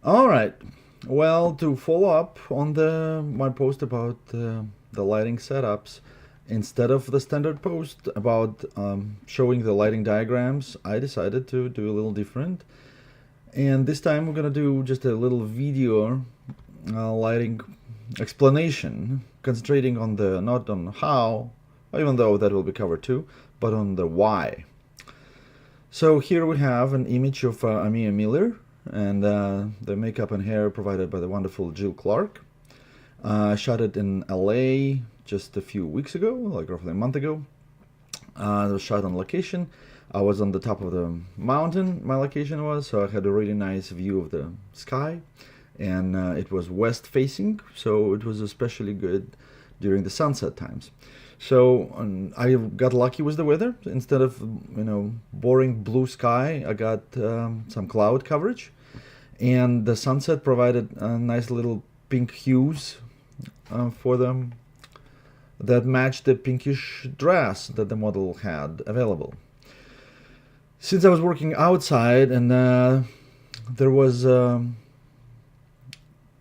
All right. Well, to follow up on the my post about the lighting setups, instead of the standard post about showing the lighting diagrams, I decided to do a little different. And this time we're gonna do just a little video lighting explanation, concentrating on the not on how, even though that will be covered too, but on the why. So here we have an image of Amiah Miller and the makeup and hair provided by the wonderful Jill Clark. I shot it in LA just a few weeks ago, like roughly a month ago. It was shot on location. I was on the top of the mountain, my location was, so I had a really nice view of the sky. And it was west facing, so it was especially good during the sunset times. So I got lucky with the weather. Instead of boring blue sky, I got some cloud coverage, and the sunset provided nice little pink hues for them that matched the pinkish dress that the model had available. Since I was working outside and there was a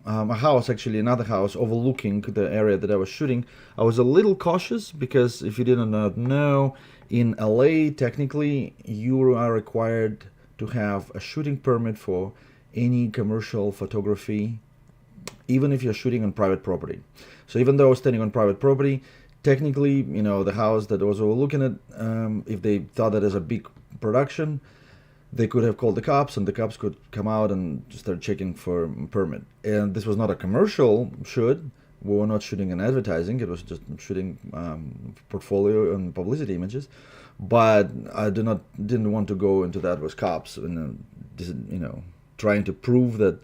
house, actually another house overlooking the area that I was shooting, I was a little cautious because if you did not know, in LA technically you are required to have a shooting permit for any commercial photography, even if you're shooting on private property. So even though I was standing on private property, technically, the house that I was overlooking it, if they thought that as a big production, they could have called the cops, and the cops could come out and start checking for a permit. And this was not a commercial shoot. We were not shooting an advertising. It was just shooting portfolio and publicity images. But I didn't want to go into that with cops and trying to prove that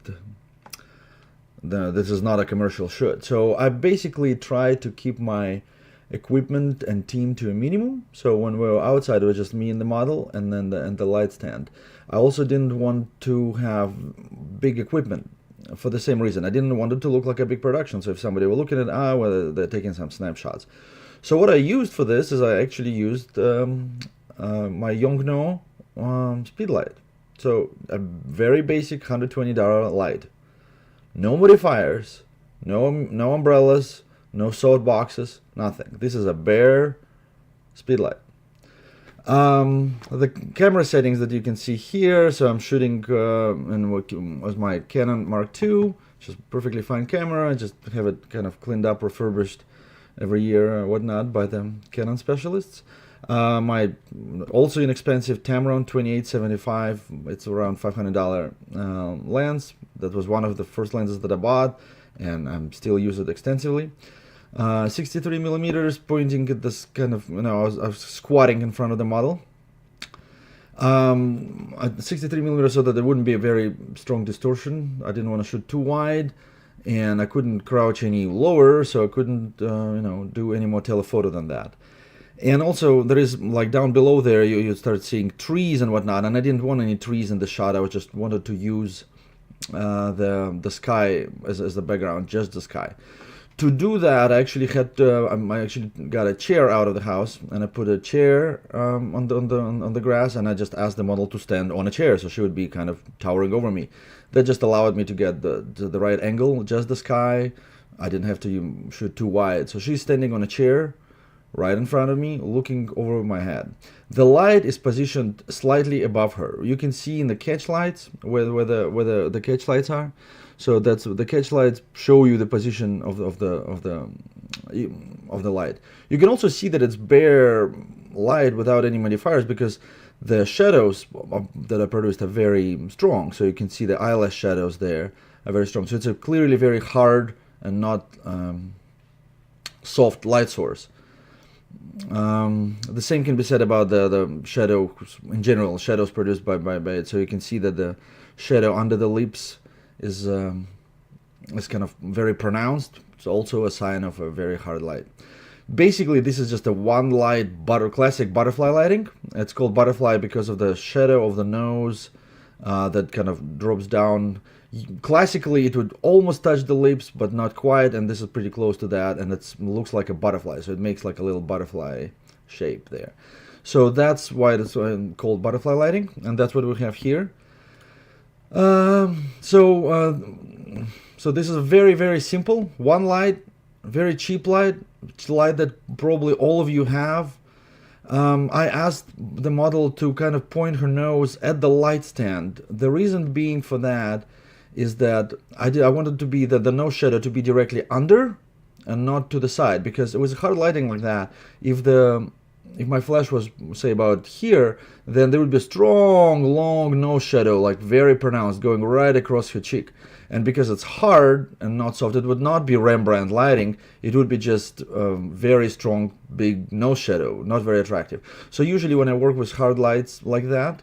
this is not a commercial shoot. So I basically tried to keep my equipment and team to a minimum. So when we were outside, it was just me and the model, and then the light stand. I also didn't want to have big equipment for the same reason. I didn't want it to look like a big production. So if somebody were looking at well, they're taking some snapshots. So what I used for this is I actually used my Yongnuo speed light. So a very basic $120 light. No modifiers, no umbrellas, no soft boxes, nothing. This is a bare speedlight. The camera settings that you can see here. So I'm shooting in what was my Canon Mark II, which is a perfectly fine camera. I just have it kind of cleaned up, refurbished every year or whatnot by the Canon specialists. My also inexpensive Tamron 2875. It's around $500 lens. That was one of the first lenses that I bought, and I'm still use it extensively. 63 millimeters, pointing at this kind of, I was squatting in front of the model. 63 millimeters so that there wouldn't be a very strong distortion. I didn't want to shoot too wide, and I couldn't crouch any lower, so I couldn't, do any more telephoto than that. And also, there is, like, down below there, you start seeing trees and whatnot, and I didn't want any trees in the shot. I just wanted to use the sky as the background, just the sky. To do that, I actually got a chair out of the house, and I put a chair on the grass, and I just asked the model to stand on a chair, so she would be kind of towering over me. That just allowed me to get the right angle, just the sky. I didn't have to shoot too wide, so she's standing on a chair right in front of me, looking over my head. The light is positioned slightly above her. You can see in the catch lights where the catch lights are. So that's the catch lights show you the position of the light. You can also see that it's bare light without any modifiers because the shadows that are produced are very strong. So you can see the eyelash shadows there are very strong. So it's a clearly very hard and not soft light source. The same can be said about the shadow in general, shadows produced by it. So you can see that the shadow under the lips is kind of very pronounced. It's also a sign of a very hard light. Basically, this is just a one light classic butterfly lighting. It's called butterfly because of the shadow of the nose that kind of drops down. Classically, it would almost touch the lips, but not quite, and this is pretty close to that, and it looks like a butterfly, so it makes like a little butterfly shape there. So that's why it's called butterfly lighting, and that's what we have here. So this is a very, very simple one light, very cheap light. It's a light that probably all of you have. I asked the model to kind of point her nose at the light stand. The reason being for that is that I wanted to be the nose shadow to be directly under and not to the side, because it was hard lighting like that. If my flash was, say, about here, then there would be a strong, long nose shadow, like very pronounced, going right across her cheek. And because it's hard and not soft, it would not be Rembrandt lighting. It would be just a very strong, big nose shadow, not very attractive. So usually when I work with hard lights like that,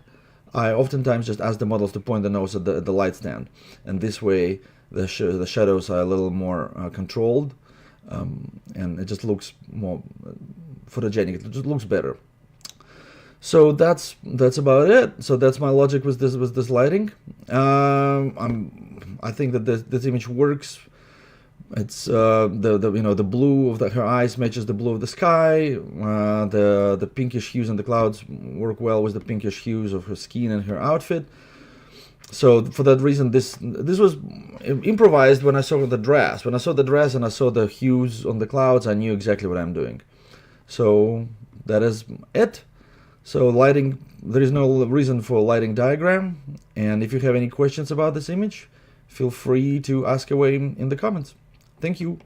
I oftentimes just ask the models to point the nose at the light stand. And this way, the shadows are a little more controlled, and it just looks more photogenic. It just looks better. So that's about it. So that's my logic with this lighting. I think that this image works. It's the blue of her eyes matches the blue of the sky. The pinkish hues in the clouds work well with the pinkish hues of her skin and her outfit. So for that reason, this was improvised when I saw the dress. When I saw the dress and I saw the hues on the clouds, I knew exactly what I'm doing. So that is it. So lighting, there is no reason for a lighting diagram. And if you have any questions about this image, feel free to ask away in the comments. Thank you.